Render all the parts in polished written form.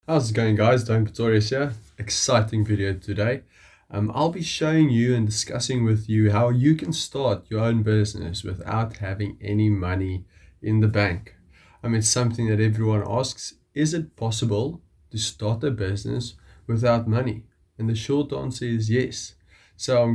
How's it going, guys? Dwaine Pretorius here. Exciting video today. I'll be showing you and discussing with you how you can start your own business without having any money in the bank. It's something that everyone asks. Is it possible to start a business without money? And the short answer is yes. So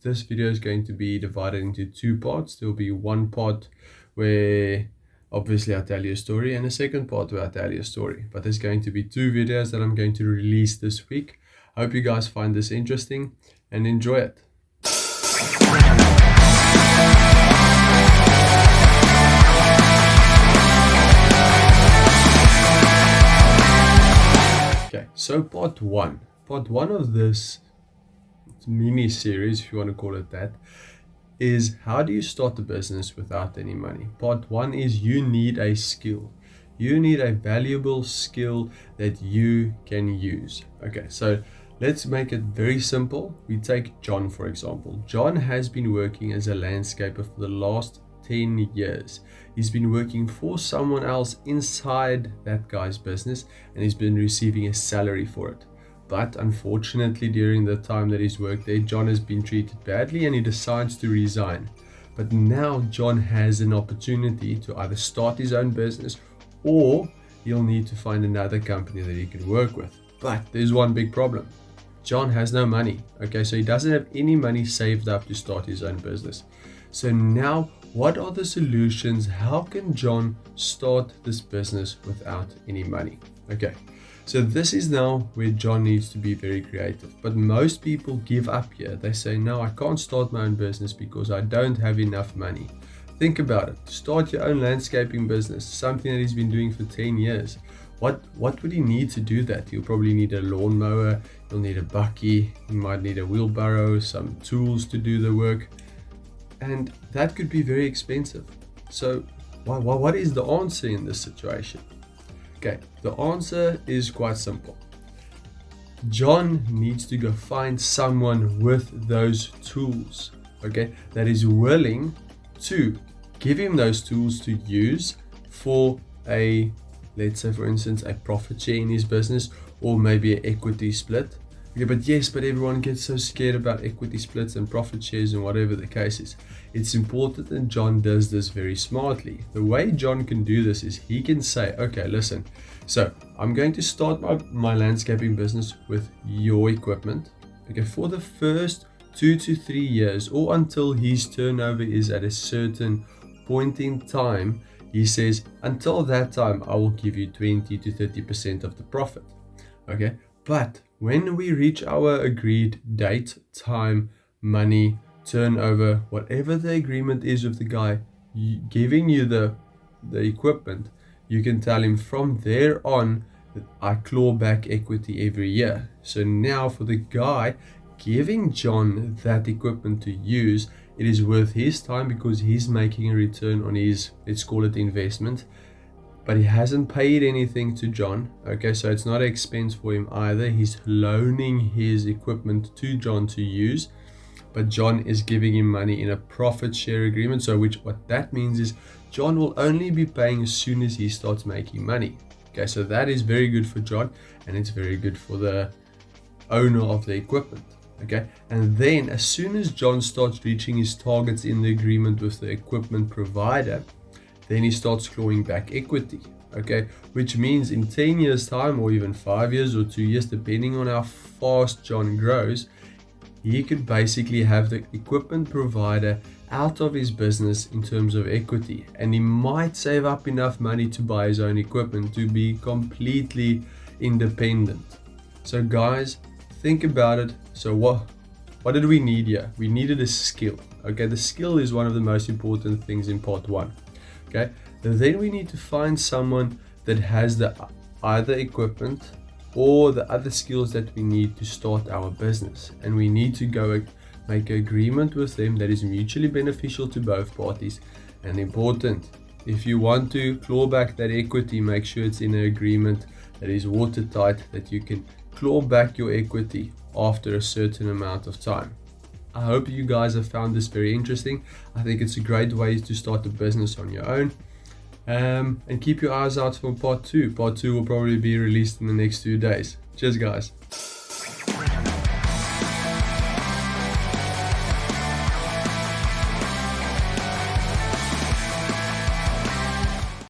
this video is going to be divided into two parts. There will be one part where obviously I'll tell you a story, and a second part where I'll tell you a story. But there's going to be two videos that I'm going to release this week. I hope you guys find this interesting and enjoy it. Okay, so part one of this mini series, if you want to call it that, is how do you start a business without any money. Part one is you need a skill. You need a valuable skill that you can use. Okay, so let's make it very simple. We take John, for example. John has been working as a landscaper for the last 10 years. He's been working for someone else inside that guy's business, and he's been receiving a salary for it. But unfortunately, during the time that he's worked there, John has been treated badly and he decides to resign. But now John has an opportunity to either start his own business, or he'll need to find another company that he can work with. But there's one big problem. John has no money. Okay, so he doesn't have any money saved up to start his own business. So now, what are the solutions? How can John start this business without any money? Okay. So this is now where John needs to be very creative. But most people give up here. They say, no, I can't start my own business because I don't have enough money. Think about it. Start your own landscaping business, something that he's been doing for 10 years. What would he need to do that? He'll probably need a lawnmower, he'll need a bucky, he might need a wheelbarrow, some tools to do the work. And that could be very expensive. So what is the answer in this situation? Okay, the answer is quite simple. John needs to go find someone with those tools, okay, that is willing to give him those tools to use for let's say for instance, a profit share in his business, or maybe an equity split. Okay, but everyone gets so scared about equity splits and profit shares and whatever the case is. It's important that John does this very smartly. The way John can do this is he can say, okay, listen, so I'm going to start my landscaping business with your equipment. Okay, for the first 2 to 3 years, or until his turnover is at a certain point in time, he says, until that time, I will give you 20 to 30% of the profit. Okay, but when we reach our agreed date, time, money, turnover, whatever the agreement is with the guy giving you the equipment, you can tell him from there on that I claw back equity every year. So now for the guy giving John that equipment to use, it is worth his time because he's making a return on his, let's call it, investment. But he hasn't paid anything to John. Okay, so it's not an expense for him either. He's loaning his equipment to John to use, but John is giving him money in a profit share agreement. So what that means is John will only be paying as soon as he starts making money. Okay, so that is very good for John, and it's very good for the owner of the equipment. Okay, and then as soon as John starts reaching his targets in the agreement with the equipment provider, then he starts clawing back equity. Okay, which means in 10 years time, or even 5 years or 2 years, depending on how fast John grows, he could basically have the equipment provider out of his business in terms of equity, and he might save up enough money to buy his own equipment to be completely independent. So guys, think about it. So what did we need here? We needed a skill. Okay, the skill is one of the most important things in part one. Okay, then we need to find someone that has the either equipment or the other skills that we need to start our business, and we need to go make an agreement with them that is mutually beneficial to both parties. And important, if you want to claw back that equity, make sure it's in an agreement that is watertight, that you can claw back your equity after a certain amount of time. I hope you guys have found this very interesting. I think it's a great way to start a business on your own. And keep your eyes out for part 2. Part 2 will probably be released in the next 2 days. Cheers, guys.